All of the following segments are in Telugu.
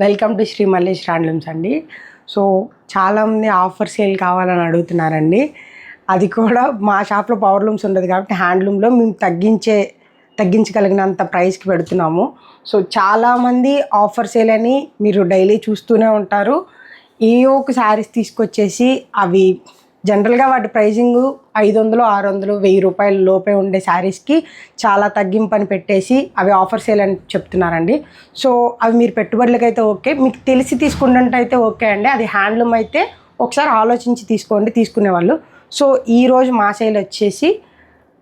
Welcome to Shri Mallesh handlooms అండి. సో చాలామంది ఆఫర్ సేల్ కావాలని అడుగుతున్నారండి. అది కూడా మా షాప్లో పవర్ లూమ్స్ ఉండదు కాబట్టి హ్యాండ్లూమ్లో మేము తగ్గించగలిగినంత ప్రైస్కి పెడుతున్నాము. సో చాలామంది ఆఫర్ సేల్ అని మీరు డైలీ చూస్తూనే ఉంటారు. ఈ ఒక శారీస్ తీసుకొచ్చేసి అవి జనరల్గా వాటి ప్రైజింగ్ 500, 600, 1000 రూపాయల లోపే ఉండే శారీస్కి చాలా తగ్గింపని పెట్టేసి అవి ఆఫర్ సేల్ అని చెప్తున్నారండి. సో అవి మీరు పెట్టుబడులకైతే ఓకే, మీకు తెలిసి తీసుకున్నట్టయితే ఓకే అండి. అది హ్యాండ్లూమ్ అయితే ఒకసారి ఆలోచించి తీసుకోండి తీసుకునేవాళ్ళు. సో ఈరోజు మా సేల్ వచ్చేసి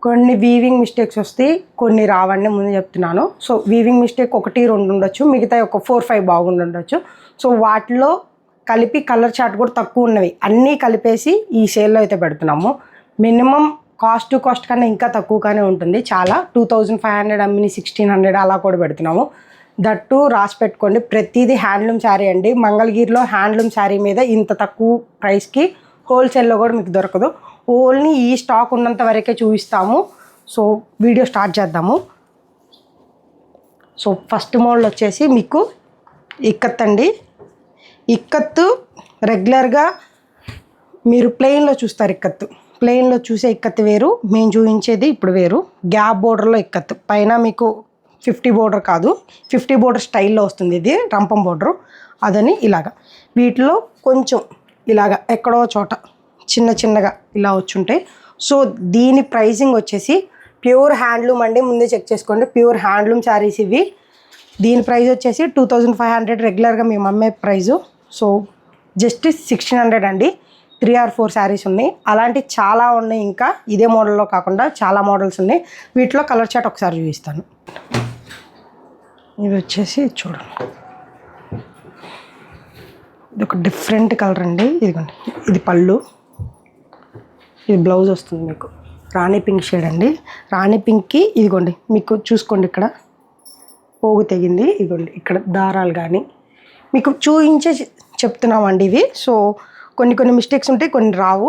కొన్ని వీవింగ్ మిస్టేక్స్ వస్తాయి, కొన్ని రావండి ముందు చెప్తున్నాను. సో వీవింగ్ మిస్టేక్ 1, 2 ఉండొచ్చు, మిగతా ఒక 4, 5 బాగుండొచ్చు. సో వాటిలో కలిపి కలర్ చార్ట్ కూడా తక్కువ ఉన్నవి అన్నీ కలిపేసి ఈ సేల్లో అయితే పెడుతున్నాము. మినిమం కాస్ట్ కన్నా ఇంకా తక్కువగానే ఉంటుంది. చాలా 2500 అమ్మిని 1600 అలా కూడా పెడుతున్నాము. దట్టు రాసి పెట్టుకోండి. ప్రతిదీ హ్యాండ్లూమ్ శారీ అండి. మంగళగిరిలో హ్యాండ్లూమ్ శారీ మీద ఇంత తక్కువ ప్రైస్కి హోల్సేల్లో కూడా మీకు దొరకదు. ఓన్లీ ఈ స్టాక్ ఉన్నంత వరకే చూపిస్తాము. సో వీడియో స్టార్ట్ చేద్దాము. సో ఫస్ట్ మోడల్ వచ్చేసి మీకు ఇక్కత్ అండి. ఇక్కత్తు రెగ్యులర్గా మీరు ప్లెయిన్లో చూస్తారు. ప్లెయిన్లో చూసే ఇక్కత్తు వేరు, మేము చూపించేది ఇప్పుడు వేరు. గ్యాప్ బోర్డర్లో ఇక్కత్తు పైన మీకు 50 బోర్డర్ కాదు, 50 బోర్డర్ స్టైల్లో వస్తుంది. ఇది రంపం బోర్డరు అదని ఇలాగా. వీటిలో కొంచెం ఇలాగా ఎక్కడో చోట చిన్నగా ఇలా వచ్చుంటాయి. సో దీని ప్రైజింగ్ వచ్చేసి ప్యూర్ హ్యాండ్లూమ్ అండి. ముందే చెక్ చేసుకోండి, ప్యూర్ హ్యాండ్లూమ్ శారీస్ ఇవి. దీని ప్రైస్ వచ్చేసి 2500 రెగ్యులర్గా మేము అమ్మే ప్రైజు. సో జస్ట్ 1600 అండి. 3 or 4 శారీస్ ఉన్నాయి. అలాంటి చాలా ఉన్నాయి. ఇంకా ఇదే మోడల్లో కాకుండా చాలా మోడల్స్ ఉన్నాయి. వీటిలో కలర్ చార్ట్ ఒకసారి చూపిస్తాను. ఇది వచ్చేసి చూడండి, ఇది ఒక డిఫరెంట్ కలర్ అండి. ఇదిగోండి, ఇది పళ్ళు, ఇది బ్లౌజ్ వస్తుంది మీకు. రాణి పింక్ షేడ్ అండి. రాణి పింక్కి ఇదిగోండి మీకు చూసుకోండి, ఇక్కడ పోగు తెగింది. ఇదిగోండి ఇక్కడ దారాలు కానీ మీకు చూయించే చెప్తున్నామండి ఇవి. సో కొన్ని మిస్టేక్స్ ఉంటాయి, కొన్ని రావు.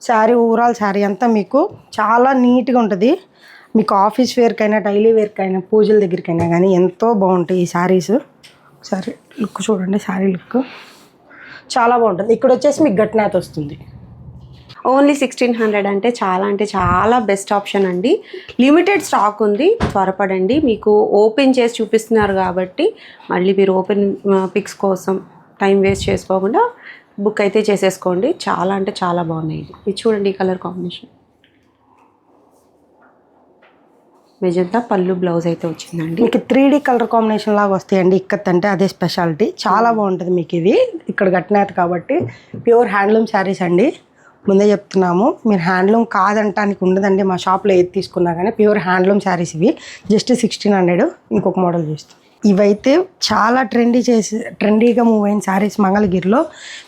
శారీ ఓవరాల్ శారీ అంతా మీకు చాలా నీట్గా ఉంటుంది. మీకు ఆఫీస్ వేర్కైనా డైలీ వేర్కైనా పూజల దగ్గరికైనా కానీ ఎంతో బాగుంటాయి ఈ శారీస్. ఒకసారి లుక్ చూడండి, శారీ లుక్ చాలా బాగుంటుంది. ఇక్కడ వచ్చేసి మీకు గట్నాథ్ వస్తుంది. ఓన్లీ 1600 అంటే చాలా బెస్ట్ ఆప్షన్ అండి. లిమిటెడ్ స్టాక్ ఉంది, త్వరపడండి. మీకు ఓపెన్ చేసి చూపిస్తున్నారు కాబట్టి మళ్ళీ మీరు ఓపెన్ పిక్స్ కోసం టైం వేస్ట్ చేసుకోకుండా బుక్ అయితే చేసేసుకోండి. చాలా బాగున్నాయి. ఇది చూడండి, ఈ కలర్ కాంబినేషన్ మెజంతా పళ్ళు, బ్లౌజ్ అయితే వచ్చిందండి. మీకు 3D కలర్ కాంబినేషన్ లాగా వస్తాయండి. ఇక్కత్ అంటే అదే స్పెషాలిటీ, చాలా బాగుంటుంది మీకు ఇది. ఇక్కడ గట్నాథ్ కాబట్టి ప్యూర్ హ్యాండ్లూమ్ శారీస్ అండి. ముందే చెప్తున్నాము, మీరు హ్యాండ్లూమ్ కాదంటానికి ఉండదండి. మా షాప్లో ఏది తీసుకున్నా కానీ ప్యూర్ హ్యాండ్లూమ్ శారీస్ ఇవి. జస్ట్ 1600. ఇంకొక మోడల్ చూస్తాం. ఇవైతే చాలా ట్రెండీగా మూవ్ అయిన శారీస్. మంగళగిరిలో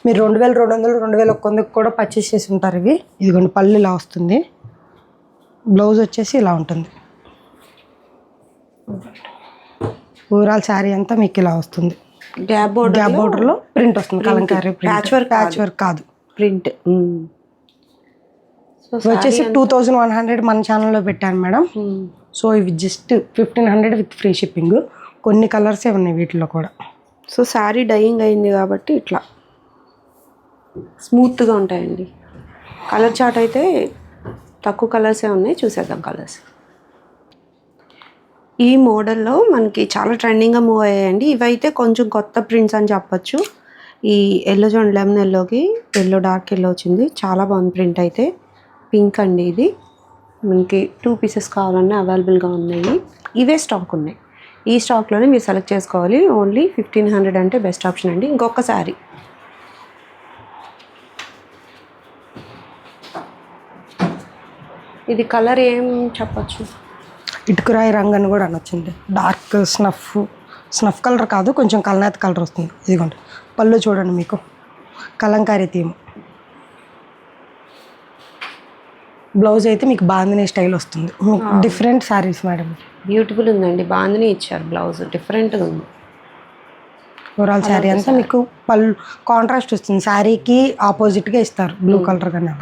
మీరు 2200, 2100 కూడా పర్చేస్ చేసి ఉంటారు ఇవి. ఇదిగోండి పళ్ళు ఇలా వస్తుంది, బ్లౌజ్ వచ్చేసి ఇలా ఉంటుంది. ఓవరాల్ శారీ అంతా మీకు ఇలా వస్తుంది. గ్యాప్ బోర్డర్లో ప్రింట్ వస్తుంది, కలంకారీ ప్రింట్, ప్యాచ్ వర్క్ కాదు, ప్రింట్. వచ్చేసి 2100 మన ఛానల్లో పెట్టాను మేడం. సో ఇవి జస్ట్ 1500 విత్ ఫ్రీ షిప్పింగ్. కొన్ని కలర్సే ఉన్నాయి వీటిలో కూడా. సో శారీ డైయింగ్ అయింది కాబట్టి ఇట్లా స్మూత్గా ఉంటాయండి. కలర్ చార్ట్ అయితే తక్కువ కలర్సే ఉన్నాయి, చూసేద్దాం కలర్స్. ఈ మోడల్లో మనకి చాలా ట్రెండింగ్గా మూవ్ అయ్యాయండి. ఇవైతే కొంచెం కొత్త ప్రింట్స్ అని చెప్పచ్చు. ఈ ఎల్లో చూడండి, లెమన్ ఎల్లోకి ఎల్లో, డార్క్ ఎల్లో వచ్చింది. చాలా బాగుంది ప్రింట్ అయితే. పింక్ అండి ఇది. మనకి 2 పీసెస్ కావాలన్నా అవైలబుల్గా ఉన్నాయి. ఇవే స్టాక్ ఉన్నాయి. ఈ స్టాక్లోనే మీరు సెలెక్ట్ చేసుకోవాలి. ఓన్లీ 1500 అంటే బెస్ట్ ఆప్షన్ అండి. ఇంకొక శారీ, ఇది కలర్ ఏం చెప్పచ్చు, ఇటుకురాయి రంగు అని కూడా అనొచ్చింది. డార్క్ స్నఫ్ కలర్ కాదు, కొంచెం కల్నాథ్ కలర్ వస్తుంది. ఇదిగోండి పళ్ళు చూడండి, మీకు కలంకారీ థీమ్. బ్లౌజ్ అయితే మీకు బాందినీ స్టైల్ వస్తుంది. Different saris madam. బ్యూటిఫుల్ ఉందండి. బాందినీ ఇచ్చారు, బ్లౌజ్ డిఫరెంట్గా ఉంది. ఓవరాల్ శారీ అంతా మీకు పళ్ళు కాంట్రాస్ట్ వస్తుంది. శారీకి ఆపోజిట్గా ఇస్తారు, బ్లూ కలర్ కానీ.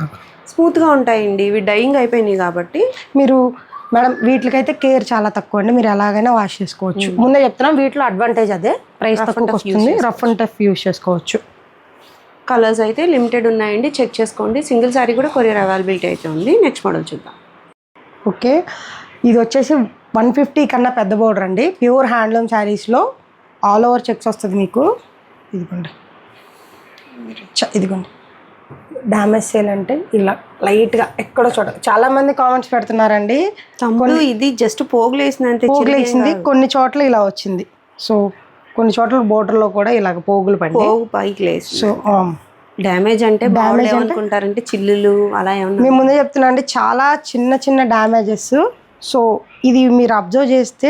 స్మూత్గా ఉంటాయండి ఇవి. డైయింగ్ అయిపోయినాయి కాబట్టి మీరు మేడం వీటికైతే కేర్ చాలా తక్కువ అండి, మీరు ఎలాగైనా వాష్ చేసుకోవచ్చు. ముందే చెప్తున్నాం వీటిలో అడ్వాంటేజ్ అదే, ప్రైస్ తక్కువ వస్తుంది, రఫ్ అండ్ టఫ్ యూస్ చేసుకోవచ్చు. కలర్స్ అయితే లిమిటెడ్ ఉన్నాయండి, చెక్ చేసుకోండి. సింగిల్ శారీ కూడా కొరియర్ అవైలబిలిటీ అయితే ఉంది. నెక్స్ట్ మోడల్ చూద్దాం. ఓకే, ఇది వచ్చేసి 150 కన్నా పెద్ద బోర్డర్ అండి. ప్యూర్ హ్యాండ్లూమ్ శారీస్లో ఆల్ ఓవర్ చెక్స్ వస్తుంది మీకు. ఇదిగోండి ఇదిగోండి డ్యామేజ్ సేల్ అంటే ఇలా లైట్గా ఎక్కడో చోట చాలా మంది కామెంట్స్ పెడుతున్నారండి. తమ్ముడు ఇది జస్ట్ పోగులేసింది, పోగులేసింది కొన్ని చోట్ల ఇలా వచ్చింది. సో కొన్ని చోట్ల బోర్డర్లో కూడా ఇలాగ పోగులు పడి పోగు పైకి లేదు. సో డ్యామేజ్ అంటే డ్యామేజ్ అనుకుంటారంటే చిల్లులు అలా ఏమన్నా. మేము ముందే చెప్తున్నా అండి, చాలా చిన్న చిన్న డ్యామేజెస్. సో ఇది మీరు అబ్జర్వ్ చేస్తే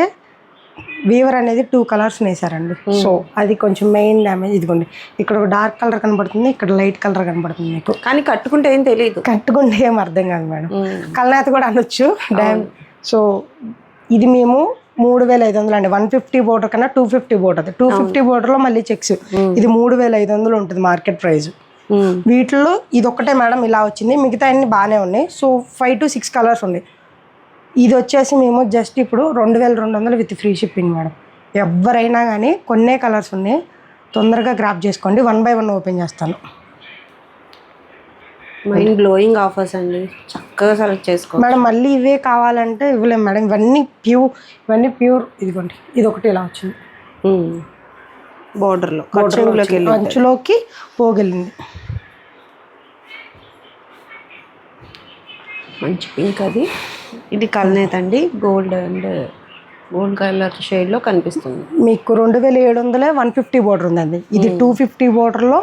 వీవర్ అనేది 2 కలర్స్ వేసారండి. సో అది కొంచెం మెయిన్ డ్యామేజ్. ఇదిగోండి ఇక్కడ ఒక డార్క్ కలర్ కనబడుతుంది, ఇక్కడ లైట్ కలర్ కనబడుతుంది మీకు. కానీ కట్టుకుంటే ఏం తెలియదు, కట్టుకుంటే ఏం అర్థం కాదు మేడం. కల్నాత కూడా అనొచ్చు సో ఇది మేము 3500 అండి. 150 బోర్డర్ కన్నా 250 బోర్డర్. 250 బోర్డర్లో మళ్ళీ చెక్స్. ఇది 3500 ఉంటుంది మార్కెట్ ప్రైస్. వీటిలో ఇది ఒక్కటే మేడం ఇలా వచ్చింది, మిగతా అన్ని బాగానే ఉన్నాయి. సో 5 to 6 కలర్స్ ఉన్నాయి. ఇది వచ్చేసి మేము జస్ట్ ఇప్పుడు 2200 విత్ ఫ్రీ షిప్పింగ్ మేడం. ఎవరైనా కానీ కొన్నే కలర్స్ ఉన్నాయి, తొందరగా గ్రాప్ చేసుకోండి. 1 by 1 ఓపెన్ చేస్తాను. మైండ్ బ్లోయింగ్ ఆఫర్స్ అండి, చక్కగా సెలెక్ట్ చేసుకో మేడం. మళ్ళీ ఇవే కావాలంటే ఇవ్వలేము మేడం, ఇవన్నీ ప్యూర్. ఇదిగోండి ఇది ఒకటి ఇలా వచ్చింది బోర్డర్లో, అంచులోకి పోగలింది. మంచి పింక్ అది. ఇది కల్నేత అండి, గోల్డ్ కలర్ షేడ్లో కనిపిస్తుంది మీకు. 2700 150 బోర్డర్ ఉందండి. ఇది 250 బోర్డర్లో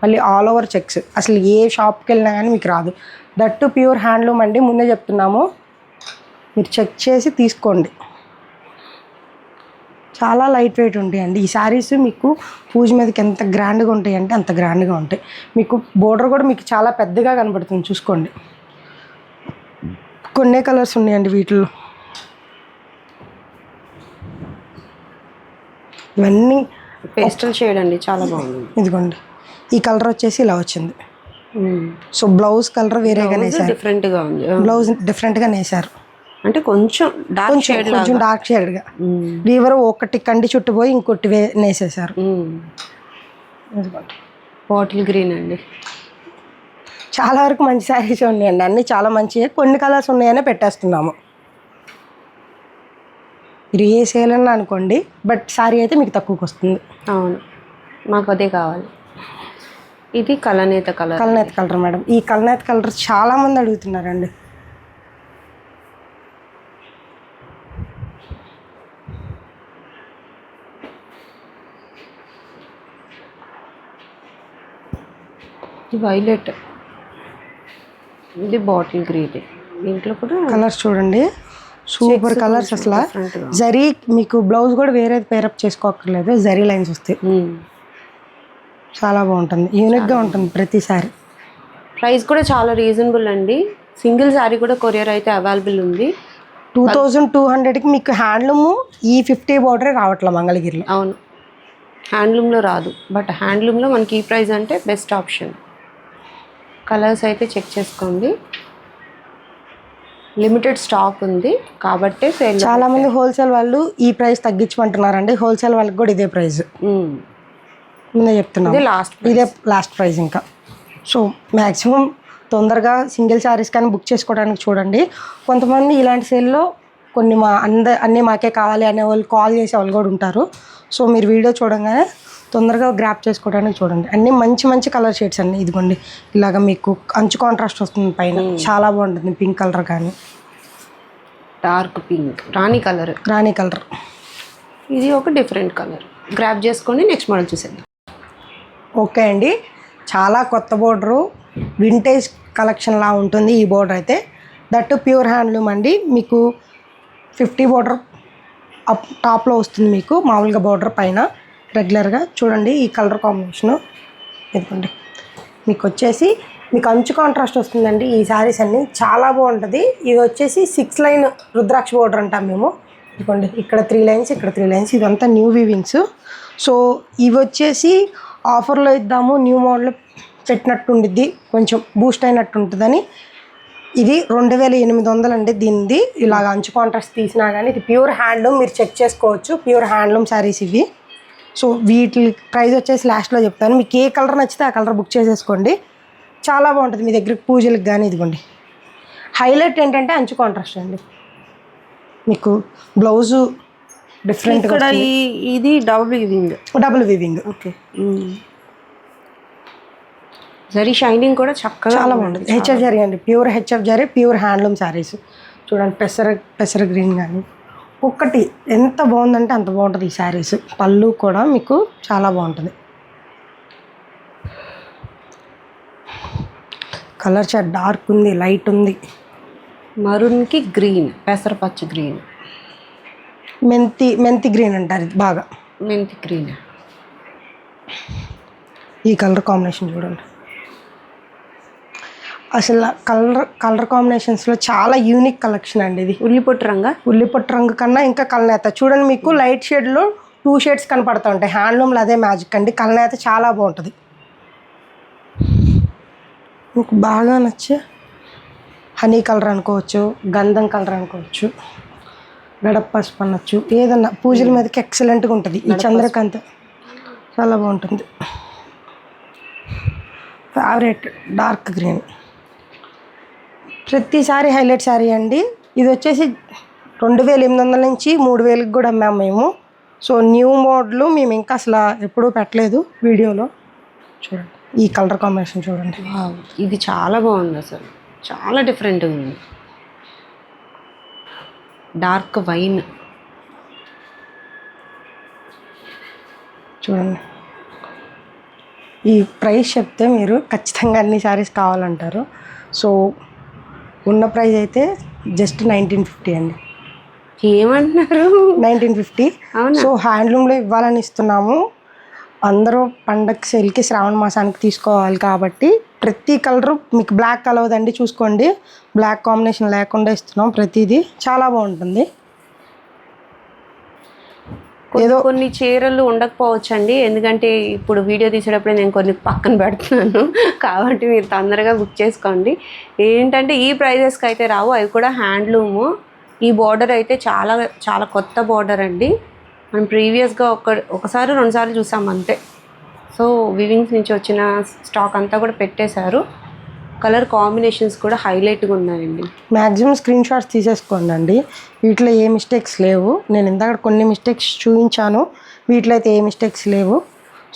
మళ్ళీ ఆల్ ఓవర్ చెక్స్. అసలు ఏ షాప్కి వెళ్ళినా కానీ మీకు రాదు. దట్టు ప్యూర్ హ్యాండ్లూమ్ అండి, ముందే చెప్తున్నాము, మీరు చెక్ చేసి తీసుకోండి. చాలా లైట్ వెయిట్ ఉంటాయండి ఈ శారీస్. మీకు పూజ మీదకి ఎంత గ్రాండ్గా ఉంటాయి అంటే అంత గ్రాండ్గా ఉంటాయి. మీకు బోర్డర్ కూడా మీకు చాలా పెద్దగా కనబడుతుంది, చూసుకోండి. కొన్నే కలర్స్ ఉన్నాయండి వీటిల్లో. ఇవన్నీ పేస్టల్ షేడ్ అండి, చాలా బాగుంది. ఇదిగోండి ఈ కలర్ వచ్చేసి ఇలా వచ్చింది. సో బ్లౌజ్ కలర్ వేరేగా నేసారు, డిఫరెంట్గా ఉంది. బ్లౌజ్ డిఫరెంట్గా నేసారు, అంటే కొంచెం డార్క్ షేడ్గా. వీవర్ ఒకటి కండి చుట్టుపోయి ఇంకోటి నేసేసారు. బాటిల్ గ్రీన్ అండి. చాలా వరకు మంచి శారీస్ ఉన్నాయండి, అన్నీ చాలా మంచిగా. కొన్ని కలర్స్ ఉన్నాయనే పెట్టేస్తున్నాము. మీరు ఏ సేల్ అన్నా అనుకోండి, బట్ శారీ అయితే మీకు తక్కువకి వస్తుంది. అవును, మాకు అదే కావాలి. ఇది కలనేత కలర్ మేడం. ఈ కలనేత కలర్ చాలా మంది అడుగుతున్నారండి. ఇది వైలెట్, ఇది బాటిల్ గ్రీన్. దీంట్లో కూడా కలర్స్ చూడండి, సూపర్ కలర్స్. అసలు జరీ మీకు బ్లౌజ్ కూడా వేరే పేరప్ చేసుకోక్కర్లేదు, జరీ లైన్స్ వస్తాయి. చాలా బాగుంటుంది, యూనిక్గా ఉంటుంది ప్రతిసారి. ప్రైస్ కూడా చాలా రీజనబుల్ అండి. సింగిల్ శారీ కూడా కొరియర్ అయితే అవైలబుల్ ఉంది. 2200కి మీకు హ్యాండ్లూము ఈ 50 బోర్డరే రావట్లే మంగళగిరిలో. అవును, హ్యాండ్లూమ్లో రాదు, బట్ హ్యాండ్లూమ్లో మనకి ఈ ప్రైస్ అంటే బెస్ట్ ఆప్షన్. కలర్స్ అయితే చెక్ చేసుకోండి, లిమిటెడ్ స్టాక్ ఉంది కాబట్టి సేల్. చాలా మంది హోల్సేల్ వాళ్ళు ఈ ప్రైస్ తగ్గించమంటున్నారండి. హోల్సేల్ వాళ్ళకి కూడా ఇదే ప్రైస్ ముందే చెప్తున్నాను, ఇదే లాస్ట్ ప్రైస్ ఇంకా. సో మ్యాక్సిమం తొందరగా సింగిల్ శారీస్ కానీ బుక్ చేసుకోవడానికి చూడండి. కొంతమంది ఇలాంటి సేల్లో కొన్ని అన్నీ మాకే కావాలి అనే వాళ్ళు కాల్ చేసే వాళ్ళు కూడా ఉంటారు. సో మీరు వీడియో చూడగానే తొందరగా గ్రాప్ చేసుకోవడానికి చూడండి. అన్నీ మంచి మంచి కలర్ షేడ్స్ అన్నీ. ఇదిగోండి ఇలాగ మీకు అంచు కాంట్రాస్ట్ వస్తుంది పైన, చాలా బాగుంటుంది. పింక్ కలర్ కానీ డార్క్ పింక్, రాణి కలర్. ఇది ఒక డిఫరెంట్ కలర్. గ్రాప్ చేసుకొని నెక్స్ట్ మోడల్ చూసేద్దాం. ఓకే అండి, చాలా కొత్త బోర్డరు, వింటేజ్ కలెక్షన్లా ఉంటుంది ఈ బోర్డర్ అయితే. దట్టు ప్యూర్ హ్యాండ్లూమ్ అండి. మీకు 50 బోర్డర్ అప్ టాప్లో వస్తుంది మీకు, మామూలుగా బోర్డర్ పైన రెగ్యులర్గా. చూడండి ఈ కలర్ కాంబినేషను, ఇదిగోండి మీకు వచ్చేసి మీకు అంచు కాంట్రాస్ట్ వస్తుందండి. ఈ శారీస్ అన్నీ చాలా బాగుంటుంది. ఇది వచ్చేసి 6 లైన్ రుద్రాక్ష బోర్డర్ అంటాం మేము. ఇదిగోండి ఇక్కడ 3 లైన్స్, ఇక్కడ 3 లైన్స్. ఇదంతా న్యూ వీవింగ్స్. సో ఇవి వచ్చేసి ఆఫర్లో ఇద్దాము, న్యూ మోడల్ పెట్టినట్టు ఉండిద్ది, కొంచెం బూస్ట్ అయినట్టు ఉంటుందని ఇది 2800 అండి దీనిది. ఇలాగ అంచు కాంట్రాస్ట్ తీసినా కానీ ఇది ప్యూర్ హ్యాండ్లూమ్, మీరు చెక్ చేసుకోవచ్చు. ప్యూర్ హ్యాండ్లూమ్ శారీస్ ఇవి. సో వీటి ప్రైస్ వచ్చేసి లాస్ట్లో చెప్తాను. మీకు ఏ కలర్ నచ్చితే ఆ కలర్ బుక్ చేసేసుకోండి. చాలా బాగుంటుంది మీ దగ్గర పూజలకు కానీ. ఇదిగోండి హైలైట్ ఏంటంటే అంచు కాంట్రాస్ట్ అండి. మీకు బ్లౌజు డిఫరెంట్గా ఇక్కడ ఇది double weaving. Okay. Zari shining కూడా చక్కగా చాలా బాగుంటుంది. హెచ్ఎఫ్ జరీ అండి, pure HF zari, pure handloom saris. చూడండి పెసర గ్రీన్ కానీ ఒక్కటి ఎంత బాగుందంటే అంత బాగుంటుంది ఈ శారీస్. పళ్ళు కూడా మీకు చాలా బాగుంటుంది. కలర్ చాట్ డార్క్ ఉంది, లైట్ ఉంది. మరూన్కి గ్రీన్, పెసరపచ్చ గ్రీన్, మెంతి గ్రీన్ అంటారు ఇది బాగా. మెంతి గ్రీన్. ఈ కలర్ కాంబినేషన్ చూడండి, అసలు కలర్ కాంబినేషన్స్లో చాలా యూనిక్ కలెక్షన్ అండి ఇది. ఉల్లిపొట్టు రంగు కన్నా ఇంకా కలనేత చూడండి. మీకు లైట్ షేడ్లో 2 షేడ్స్ కనపడుతూ ఉంటాయి. హ్యాండ్లూమ్లో అదే మ్యాజిక్ అండి. కలనేత చాలా బాగుంటుంది. మీకు బాగా నచ్చే హనీ కలర్ అనుకోవచ్చు, గంధం కలర్ అనుకోవచ్చు, గడప పసుపు అనొచ్చు, ఏదన్నా పూజల మీదకి ఎక్సలెంట్గా ఉంటుంది. ఈ చంద్రకాంత చాలా బాగుంటుంది. Favourite dark green. ప్రతిసారి హైలైట్ శారీ అండి. ఇది వచ్చేసి 2800 నుంచి 3000కి కూడా అమ్మాము మేము. సో న్యూ మోడల్ మేము ఇంకా అసలు ఎప్పుడూ పెట్టలేదు వీడియోలో. చూడండి ఈ కలర్ కాంబినేషన్ చూడండి. ఇది చాలా బాగుంది, అసలు చాలా డిఫరెంట్గా ఉంది. డార్క్ వైన్ చూడండి. ఈ ప్రైస్ చెప్తే మీరు ఖచ్చితంగా అన్ని శారీస్ కావాలంటారు. సో ఉన్న ప్రైస్ అయితే జస్ట్ 1950 అండి. ఏమంటున్నారు? 1950. సో హ్యాండ్లూమ్లో ఇవ్వాలని ఇస్తున్నాము. అందరూ పండగ సేల్కి శ్రావణ మాసానికి తీసుకోవాలి కాబట్టి ప్రతి కలరు మీకు బ్లాక్ కలవదండి, చూసుకోండి. బ్లాక్ కాంబినేషన్ లేకుండా ఇస్తున్నాం. ప్రతిదీ చాలా బాగుంటుంది. కొన్ని చీరలు ఉండకపోవచ్చు అండి, ఎందుకంటే ఇప్పుడు వీడియో తీసేటప్పుడు నేను కొన్ని పక్కన పెడుతున్నాను కాబట్టి మీరు తొందరగా బుక్ చేసుకోండి. ఏంటంటే ఈ ప్రైజెస్కి అయితే రావు, అవి కూడా హ్యాండ్లూము. ఈ బార్డర్ అయితే చాలా చాలా కొత్త బార్డర్ అండి. మనం ప్రీవియస్గా ఒకసారి 2 సార్లు చూసాం అంతే. సో వివింగ్స్ నుంచి వచ్చిన స్టాక్ అంతా కూడా పెట్టేశారు. కలర్ కాంబినేషన్స్ కూడా హైలైట్గా ఉన్నాయండి. మ్యాక్సిమం స్క్రీన్ షాట్స్ తీసేసుకోండి అండి. వీటిలో ఏ మిస్టేక్స్ లేవు. నేను ఇందాక కొన్ని మిస్టేక్స్ చూపించాను, వీటిలో అయితే ఏ మిస్టేక్స్ లేవు.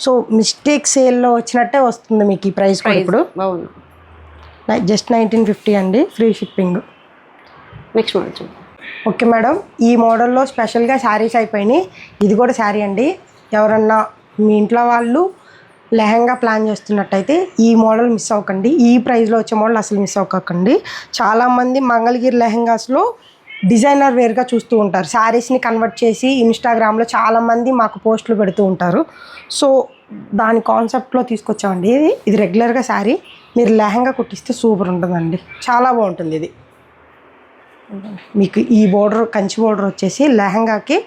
సో మిస్టేక్ సేల్లో వచ్చినట్టే వస్తుంది మీకు ఈ ప్రైస్ కూడా. ఇప్పుడు అవును, జస్ట్ 1950 అండి, free shipping. Next model. Okay madam, ఈ మోడల్లో స్పెషల్గా శారీస్ అయిపోయినాయి. ఇది కూడా శారీ అండి. ఎవరన్నా మీ ఇంట్లో వాళ్ళు లెహంగా ప్లాన్ చేస్తున్నట్టయితే ఈ మోడల్ మిస్ అవ్వకండి. ఈ ప్రైస్లో వచ్చే మోడల్ అసలు మిస్ అవ్వకండి. చాలామంది మంగళగిరి లెహంగాస్లో డిజైనర్ వేర్గా చూస్తూ ఉంటారు. శారీస్ని కన్వర్ట్ చేసి ఇన్స్టాగ్రామ్లో చాలామంది మాకు పోస్టులు పెడుతూ ఉంటారు. సో దాని కాన్సెప్ట్లో తీసుకొచ్చామండి. ఇది రెగ్యులర్గా శారీ మీరు లెహంగా కుట్టిస్తే సూపర్ ఉంటుందండి, చాలా బాగుంటుంది. ఇది మీకు ఈ బోర్డర్ కంచి బోర్డర్ వచ్చేసి లెహంగాకి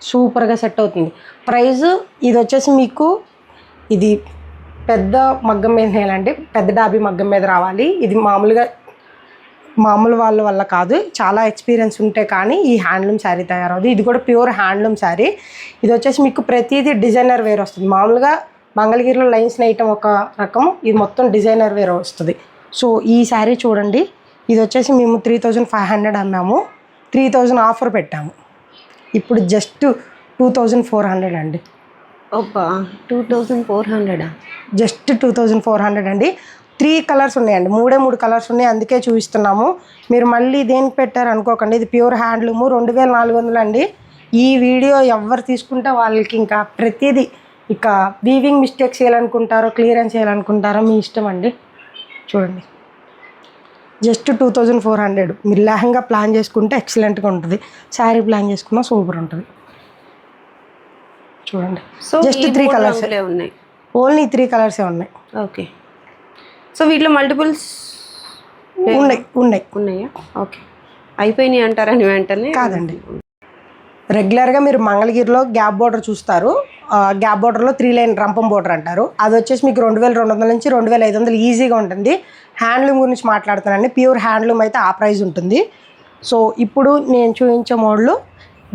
సూపర్గా సెట్ అవుతుంది. ప్రైస్ ఇది వచ్చేసి మీకు ఇది పెద్ద మగ్గం మీద నేలండి, పెద్ద డాబీ మగ్గం మీద రావాలి. ఇది మామూలు వాళ్ళ వల్ల కాదు, చాలా ఎక్స్పీరియన్స్ ఉంటే కానీ ఈ హ్యాండ్లూమ్ శారీ తయారవుతుంది. ఇది కూడా ప్యూర్ హ్యాండ్లూమ్ శారీ. ఇది వచ్చేసి మీకు ప్రతిదీ డిజైనర్ వేర్ వస్తుంది. మామూలుగా మంగళగిరిలో లైన్స్ నేయటం ఒక రకం, ఇది మొత్తం డిజైనర్ వేర్ వస్తుంది. సో ఈ శారీ చూడండి, ఇది వచ్చేసి మేము 3500 అమ్మాము, 3000 ఆఫర్ పెట్టాము. ఇప్పుడు జస్ట్ 2400 అండి. ఓబ్బా, 2400? జస్ట్ 2400 అండి. 3 కలర్స్ ఉన్నాయండి, 3 కలర్స్ ఉన్నాయి, అందుకే చూపిస్తున్నాము. మీరు మళ్ళీ దేనికి పెట్టారు అనుకోకండి. ఇది ప్యూర్ హ్యాండ్లూము, 2400 అండి. ఈ వీడియో ఎవరు తీసుకుంటే వాళ్ళకి ఇంకా ప్రతిదీ ఇక వీవింగ్ మిస్టేక్స్ చేయాలనుకుంటారో క్లియరెన్స్ చేయాలనుకుంటారో మీ ఇష్టం అండి. చూడండి జస్ట్ 2400. మీరు లెహంగా ప్లాన్ చేసుకుంటే ఎక్సలెంట్గా ఉంటుంది, శారీ ప్లాన్ చేసుకున్నా సూపర్ ఉంటుంది. చూడండి జస్ట్ 3 కలర్స్ ఉన్నాయి, ఓన్లీ 3 కలర్సే ఉన్నాయి. ఓకే. సో వీటిలో మల్టిపుల్స్ ఉన్నాయా? ఓకే. అయిపోయినాయి అంటారని వెంటనే కాదండి, రెగ్యులర్గా మీరు మంగళగిరిలో గ్యాప్ బోర్డర్ చూస్తారు. గ్యాప్ బోర్డర్లో 3 లైన్ రంపం బోర్డర్ అంటారు. అది వచ్చేసి మీకు 2200 నుంచి 2500 ఈజీగా ఉంటుంది. హ్యాండ్లూమ్ గురించి మాట్లాడుతానండి. ప్యూర్ హ్యాండ్లూమ్ అయితే ఆ ప్రైస్ ఉంటుంది. సో ఇప్పుడు నేను చూపించే మోడల్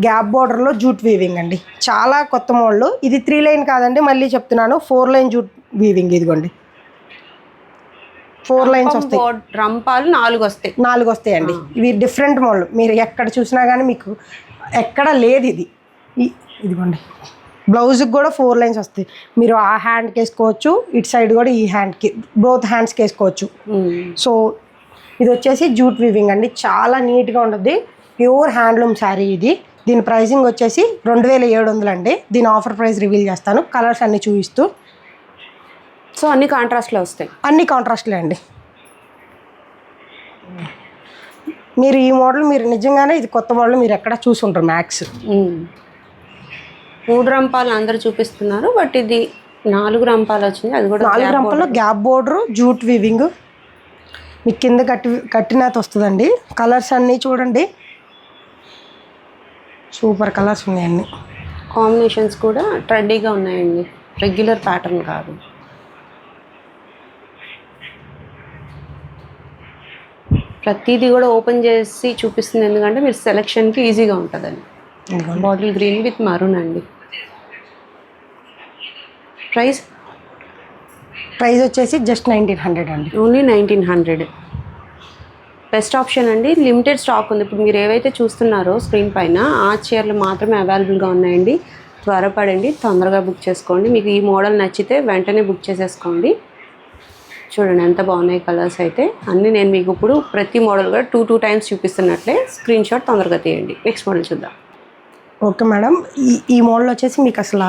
గ్యాప్ బోర్డర్లో జూట్ వీవింగ్ అండి. చాలా కొత్త మోడల్. ఇది 3 లైన్ కాదండి, మళ్ళీ చెప్తున్నాను, 4 లైన్ జూట్ వీవింగ్. ఇదిగోండి 4 లైన్స్ వస్తాయి. రంపాలు 4 వస్తాయండి. ఇవి డిఫరెంట్ మోడల్. మీరు ఎక్కడ చూసినా కానీ మీకు ఎక్కడ లేదు ఇది. ఇదిగోండి బ్లౌజ్కి కూడా 4 లైన్స్ వస్తాయి. మీరు ఆ హ్యాండ్కి వేసుకోవచ్చు, ఇటు సైడ్ కూడా ఈ హ్యాండ్కి, బోత్ హ్యాండ్స్కి వేసుకోవచ్చు. సో ఇది వచ్చేసి జూట్ వీవింగ్ అండి. చాలా నీట్గా ఉంటుంది. ప్యూర్ హ్యాండ్లూమ్ శారీ ఇది. దీని ప్రైసింగ్ వచ్చేసి 2700 అండి. దీని ఆఫర్ ప్రైస్ రివీల్ చేస్తాను, కలర్స్ అన్నీ చూపిస్తూ. సో అన్ని కాంట్రాస్ట్లో వస్తాయి. అన్ని కాంట్రాస్ట్లే అండి. మీరు ఈ మోడల్ మీరు నిజంగానే ఇది కొత్త మోడల్ మీరు ఎక్కడ చూసుంటారు మ్యాక్స్. 3 రంపాలు అందరు చూపిస్తున్నారు, బట్ ఇది 4 రంపాలు వచ్చింది. అది కూడా 4 రంపాలు గ్యాప్ బోర్డర్ జూట్ వీవింగ్. మీకు కింద కట్టినత వస్తుందండి. కలర్స్ అన్నీ చూడండి, సూపర్ కలర్స్ ఉన్నాయండి. కాంబినేషన్స్ కూడా ట్రెండీగా ఉన్నాయండి, రెగ్యులర్ ప్యాటర్న్ కాదు. ప్రతిదీ కూడా ఓపెన్ చేసి చూపిస్తుంది, ఎందుకంటే మీరు సెలెక్షన్కి ఈజీగా ఉంటుందండి. బాటిల్ గ్రీన్ విత్ మరూన్ అండి. ప్రైస్ వచ్చేసి జస్ట్ 1900 అండి. ఓన్లీ 1900. బెస్ట్ ఆప్షన్ అండి. లిమిటెడ్ స్టాక్ ఉంది. ఇప్పుడు మీరు ఏవైతే చూస్తున్నారో స్క్రీన్ పైన ఆ చీరలు మాత్రమే అవైలబుల్గా ఉన్నాయండి. త్వరపడండి, తొందరగా బుక్ చేసుకోండి. మీకు ఈ మోడల్ నచ్చితే వెంటనే బుక్ చేసేసుకోండి. చూడండి ఎంత బాగున్నాయి కలర్స్ అయితే అన్నీ. నేను మీకు ఇప్పుడు ప్రతి మోడల్ కూడా 2 టైమ్స్ చూపిస్తున్నట్లే స్క్రీన్ షాట్ తొందరగా తీయండి. నెక్స్ట్ మోడల్ చూద్దాం. ఓకే మేడం, ఈ మోడల్ వచ్చేసి మీకు అసలు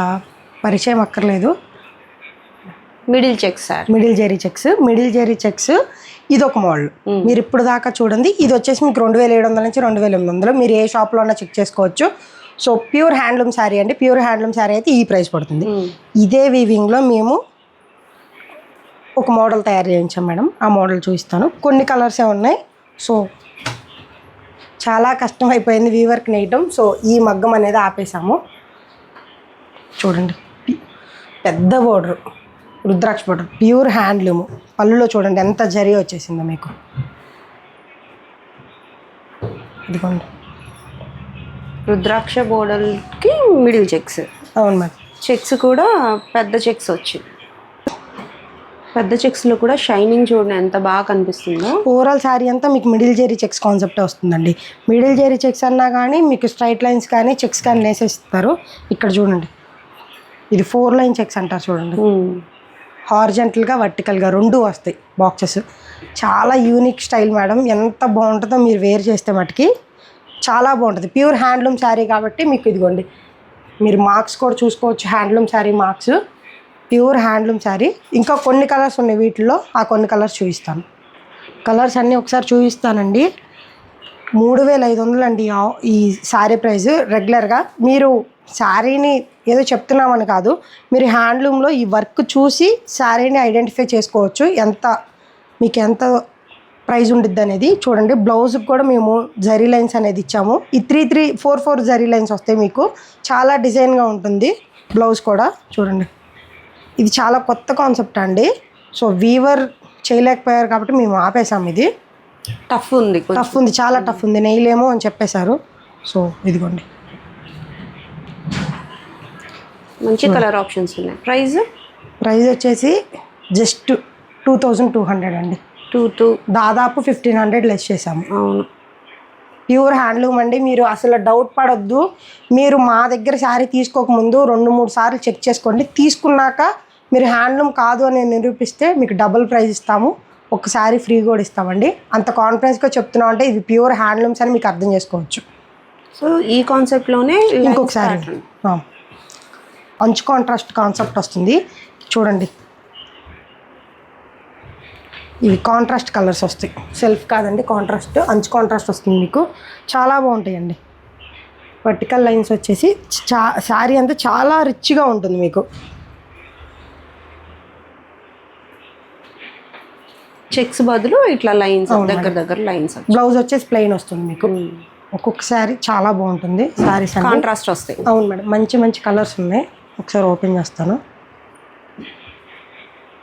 పరిచయం అక్కర్లేదు. Middle checks sir, middle zari checks ఇది ఒక మోడల్. మీరు ఇప్పుడు దాకా చూడండి. ఇది వచ్చేసి మీకు 2700 నుంచి 2800. మీరు ఏ షాప్లో ఉన్నా చెక్ చేసుకోవచ్చు. సో ప్యూర్ హ్యాండ్లూమ్ శారీ అండి. ప్యూర్ హ్యాండ్లూమ్ శారీ అయితే ఈ ప్రైస్ పడుతుంది. ఇదే వీవింగ్లో మేము ఒక మోడల్ తయారు చేయించాం మేడం. ఆ మోడల్ చూపిస్తాను. కొన్ని కలర్సే ఉన్నాయి. సో చాలా కష్టం అయిపోయింది వీవర్కి నేయటం. సో ఈ మగ్గం అనేది ఆపేసాము. చూడండి పెద్ద బోర్డర్, రుద్రాక్ష బోర్డర్, ప్యూర్ హ్యాండ్లూమ్. పళ్ళులో చూడండి ఎంత జరీ వచ్చేసిందో మీకు. ఇదిగోండి రుద్రాక్ష బోర్డర్కి మిడిల్ చెక్స్. అవును మేడం. చెక్స్ కూడా పెద్ద చెక్స్ వచ్చి, పెద్ద చెక్స్లో కూడా షైనింగ్ చూడండి ఎంత బాగా కనిపిస్తుందో. ఓవరాల్ శారీ అంతా మీకు మిడిల్ జెరీ చెక్స్ కాన్సెప్టే వస్తుందండి. మిడిల్ జెరీ చెక్స్ అన్నా కానీ మీకు స్ట్రైట్ లైన్స్ కానీ చెక్స్ కానీ వేసేస్తారు. ఇక్కడ చూడండి ఇది 4 లైన్ చెక్స్ అంటారు చూడండి. హారిజంటల్గా వర్టికల్గా 2 వస్తాయి బాక్సెస్. చాలా యూనిక్ స్టైల్ మేడం. ఎంత బాగుంటుందో మీరు వేర్ చేస్తే మటుకి చాలా బాగుంటుంది. ప్యూర్ హ్యాండ్లూమ్ శారీ కాబట్టి మీకు ఇదిగోండి మీరు మార్క్స్ కూడా చూసుకోవచ్చు. Handloom sari marks, pure handloom sari. ఇంకా కొన్ని కలర్స్ ఉన్నాయి వీటిల్లో, ఆ కొన్ని కలర్స్ చూపిస్తాను. కలర్స్ అన్నీ ఒకసారి చూపిస్తానండి. 3500 అండి ఈ శారీ ప్రైస్. రెగ్యులర్గా మీరు శారీని ఏదో చెప్తున్నామని కాదు, మీరు హ్యాండ్లూమ్లో ఈ వర్క్ చూసి శారీని ఐడెంటిఫై చేసుకోవచ్చు మీకు ఎంత ప్రైస్ ఉండిద్ది అనేది. చూడండి బ్లౌజ్కి కూడా మేము జరీ లైన్స్ అనేది ఇచ్చాము. ఈ 3-4 జరీ లైన్స్ వస్తాయి మీకు. చాలా డిజైన్గా ఉంటుంది బ్లౌజ్ కూడా. చూడండి ఇది చాలా కొత్త కాన్సెప్ట్ అండి. సో వీవర్ చేయలేకపోయారు కాబట్టి మేము ఆపేసాము. ఇది టఫ్ ఉంది, చాలా టఫ్ ఉంది, నెయ్యలేమో అని చెప్పేశారు. సో ఇదిగోండి మంచి కలర్ ఆప్షన్స్ ఉన్నాయి. ప్రైస్ వచ్చేసి జస్ట్ 2200 అండి. దాదాపు 1500 లెస్ చేసాము. అవును, ప్యూర్ హ్యాండ్లూమ్ అండి. మీరు అసలు డౌట్ పడొద్దు. మీరు మా దగ్గర శారీ తీసుకోకముందు 2-3 సార్లు చెక్ చేసుకోండి. తీసుకున్నాక మీరు హ్యాండ్లూమ్ కాదు అని నిరూపిస్తే మీకు డబుల్ ప్రైస్ ఇస్తాము. ఒక శారీ ఫ్రీ కూడా ఇస్తామండి. అంత కాన్ఫిడెన్స్గా చెప్తున్నాం అంటే ఇది ప్యూర్ హ్యాండ్లూమ్స్ అని మీకు అర్థం చేసుకోవచ్చు. సో ఈ కాన్సెప్ట్లోనే ఇంకొక శారీ అంచు కాంట్రాస్ట్ కాన్సెప్ట్ వస్తుంది చూడండి. ఇవి కాంట్రాస్ట్ కలర్స్ వస్తాయి, సెల్ఫ్ కాదండి, కాంట్రాస్ట్, అంచు కాంట్రాస్ట్ వస్తుంది మీకు. చాలా బాగుంటాయండి. వర్టికల్ లైన్స్ వచ్చేసి శారీ అంతా చాలా రిచ్గా ఉంటుంది మీకు. చెక్స్ బదులు ఇట్లా లైన్స్ దగ్గర లైన్స్. బ్లౌజ్ వచ్చేసి ప్లెయిన్ వస్తుంది మీకు. ఒక్కొక్క శారీ చాలా బాగుంటుంది. శారీస్ అన్ని కాంట్రాస్ట్ వస్తాయి. అవును మేడం, మంచి మంచి కలర్స్ ఉన్నాయి. ఒకసారి ఓపెన్ చేస్తాను.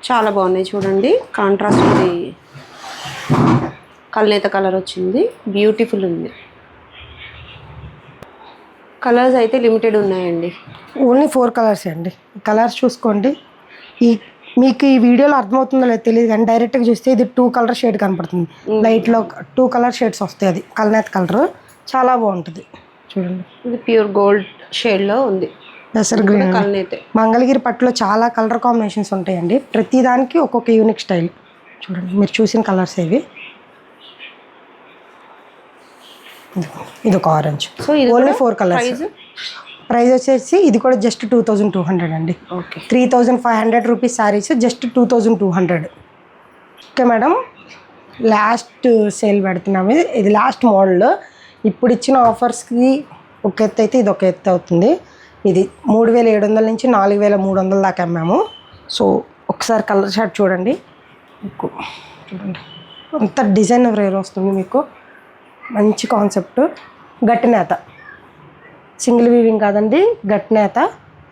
చాలా బాగున్నాయి చూడండి. కాంట్రాస్ట్ ఇది కల్నేత కలర్ వచ్చింది, బ్యూటిఫుల్ ఉంది. కలర్స్ అయితే లిమిటెడ్ ఉన్నాయండి. ఓన్లీ 4 కలర్స్ అండి. కలర్స్ చూసుకోండి. మీకు ఈ వీడియోలో అర్థమవుతుందో లేదో తెలియదు కానీ డైరెక్ట్గా చూస్తే ఇది 2 కలర్ షేడ్ కనపడుతుంది. లైట్లో 2 కలర్ షేడ్స్ వస్తాయి. అది కల్నేత కలర్ చాలా బాగుంటుంది చూడండి. ఇది ప్యూర్ గోల్డ్ షేడ్లో ఉంది. పెసర్ గ్రీన్. కల్నేతే మంగళగిరి పట్టులో చాలా కలర్ కాంబినేషన్స్ ఉంటాయండి. ప్రతి దానికి ఒక్కొక్క యూనిక్ స్టైల్. చూడండి మీరు చూసిన కలర్స్ ఏవి. ఇది ఒక ఆరెంజ్. సో ఇది ఓన్లీ 4 కలర్స్. ప్రైస్ వచ్చేసి ఇది కూడా జస్ట్ 2200 అండి. Okay, 3500 rupees saris just 2200. Okay madam, last sale పెడుతున్నాము. ఇది లాస్ట్ మోడల్. ఇప్పుడు ఇచ్చిన ఆఫర్స్కి ఒక ఎత్తు అయితే ఇది ఒక ఎత్తు అవుతుంది. ఇది 3700 నుంచి 4300 దాకా అమ్మాము. సో ఒకసారి కలర్ షార్ట్ చూడండి. మీకు చూడండి అంత డిజైన్ రేర్ వస్తుంది. మీకు మంచి కాన్సెప్ట్. గట్టి నేత, సింగిల్ వీవింగ్ కాదండి, గట్టి నేత,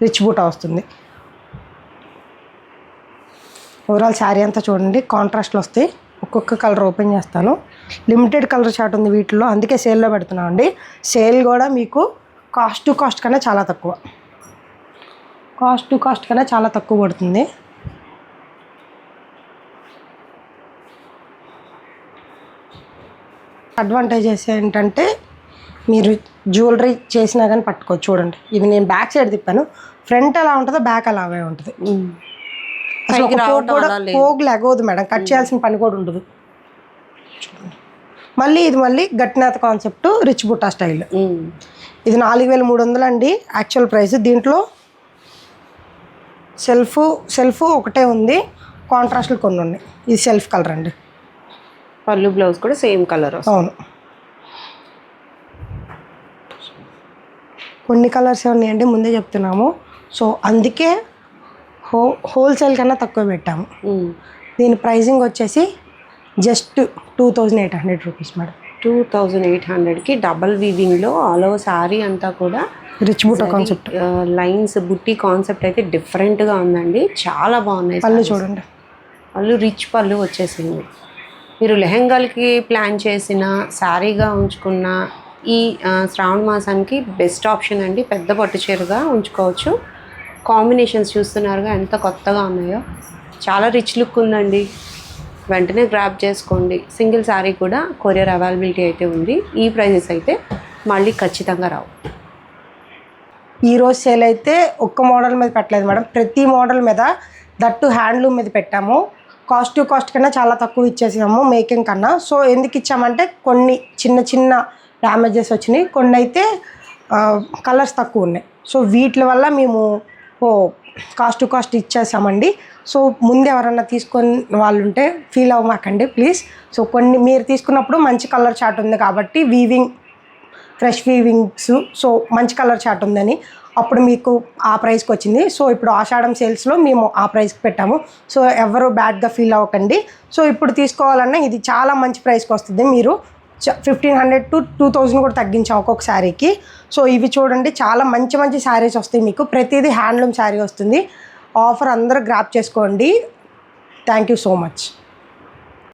రిచ్ బూటా వస్తుంది. ఓవరాల్ శారీ అంతా చూడండి కాంట్రాస్ట్లు వస్తాయి. ఒక్కొక్క కలర్ ఓపెన్ చేస్తాను. లిమిటెడ్ కలర్ చార్ట్ ఉంది వీటిలో, అందుకే సేల్లో పెడుతున్నాం అండి. సేల్ కూడా మీకు కాస్ట్ టు కాస్ట్ కన్నా చాలా తక్కువ. కాస్ట్ టు కాస్ట్ కన్నా చాలా తక్కువ పడుతుంది. అడ్వాంటేజెస్ ఏంటంటే మీరు జ్యువెలరీ చేసినా కానీ పట్టుకోవచ్చు. చూడండి ఇది నేను బ్యాక్ సైడ్ తిప్పాను. ఫ్రంట్ ఎలా ఉంటుందో బ్యాక్ అలాగే ఉంటుంది. అసలు పోగు లెగవదు మేడం, కట్ చేయాల్సిన పని కూడా ఉండదు. మళ్ళీ గట్టి నేత కాన్సెప్ట్, రిచ్ బుట్టా స్టైల్. ఇది 4300 అండి యాక్చువల్ ప్రైస్. దీంట్లో సెల్ఫ్ ఒకటే ఉంది, కాంట్రాస్ట్లు కొన్ని ఉన్నాయి. ఇది సెల్ఫ్ కలర్ అండి. పళ్ళు బ్లౌజ్ కూడా సేమ్ కలర్. అవును, కొన్ని కలర్స్ ఉన్నాయండి ముందే చెప్తున్నాము. సో అందుకే హోల్సేల్ కన్నా తక్కువ పెట్టాము. దీని ప్రైజింగ్ వచ్చేసి జస్ట్ 2800 రూపీస్ మేడం. 2800కి డబల్ వీవింగ్లో ఆల్ ఓవర్ శారీ అంతా కూడా రిచ్ బుట్టా కాన్సెప్ట్, లైన్స్ బుట్టి కాన్సెప్ట్ అయితే డిఫరెంట్గా ఉందండి. చాలా బాగున్నాయి. పళ్ళు చూడండి, పళ్ళు రిచ్ పళ్ళు వచ్చేసింది. మీరు లెహంగాలకి ప్లాన్ చేసిన శారీగా ఉంచుకున్న ఈ శ్రావణ మాసానికి బెస్ట్ ఆప్షన్ అండి. పెద్ద పట్టు చీరగా ఉంచుకోవచ్చు. కాంబినేషన్స్ చూస్తున్నారుగా ఎంత కొత్తగా ఉన్నాయో. చాలా రిచ్ లుక్ ఉందండి. వెంటనే గ్రాప్ చేసుకోండి. సింగిల్ శారీ కూడా కొరియర్ అవైలబిలిటీ అయితే ఉంది. ఈ ప్రైజెస్ అయితే మళ్ళీ ఖచ్చితంగా రావు. ఈరోజు సేల్ అయితే ఒక్క మోడల్ మీద పెట్టలేదు మేడం, ప్రతి మోడల్ మీద, దట్టు హ్యాండ్లూమ్ మీద పెట్టాము. కాస్ట్ టు కాస్ట్ కన్నా చాలా తక్కువ ఇచ్చేసాము మేకింగ్ కన్నా. సో ఎందుకు ఇచ్చామంటే కొన్ని చిన్న డ్యామేజెస్ వచ్చినాయి, కొన్ని అయితే కలర్స్ తక్కువ ఉన్నాయి. సో వీటి వల్ల మేము కాస్ట్ టు కాస్ట్ ఇచ్చేసామండి. సో ముందు ఎవరన్నా తీసుకొని వాళ్ళు ఉంటే ఫీల్ అవ్వమాకండి ప్లీజ్. సో కొన్ని మీరు తీసుకున్నప్పుడు మంచి కలర్ చార్ట్ ఉంది కాబట్టి ఫ్రెష్ వీవింగ్స్, సో మంచి కలర్ చార్ట్ ఉందని అప్పుడు మీకు ఆ ప్రైస్కి వచ్చింది. సో ఇప్పుడు ఆషాఢం సేల్స్లో మేము ఆ ప్రైస్కి పెట్టాము. సో ఎవరు బ్యాడ్గా ఫీల్ అవ్వకండి. సో ఇప్పుడు తీసుకోవాలన్నా ఇది చాలా మంచి ప్రైస్కి వస్తుంది. మీరు 1500 to 2000 కూడా తగ్గించాం ఒక్కొక్క శారీకి. సో ఇవి చూడండి చాలా మంచి శారీస్ వస్తాయి మీకు. ప్రతిదీ హ్యాండ్లూమ్ శారీ వస్తుంది. ఆఫర్ అందరూ గ్రాప్ చేసుకోండి. Thank you so much.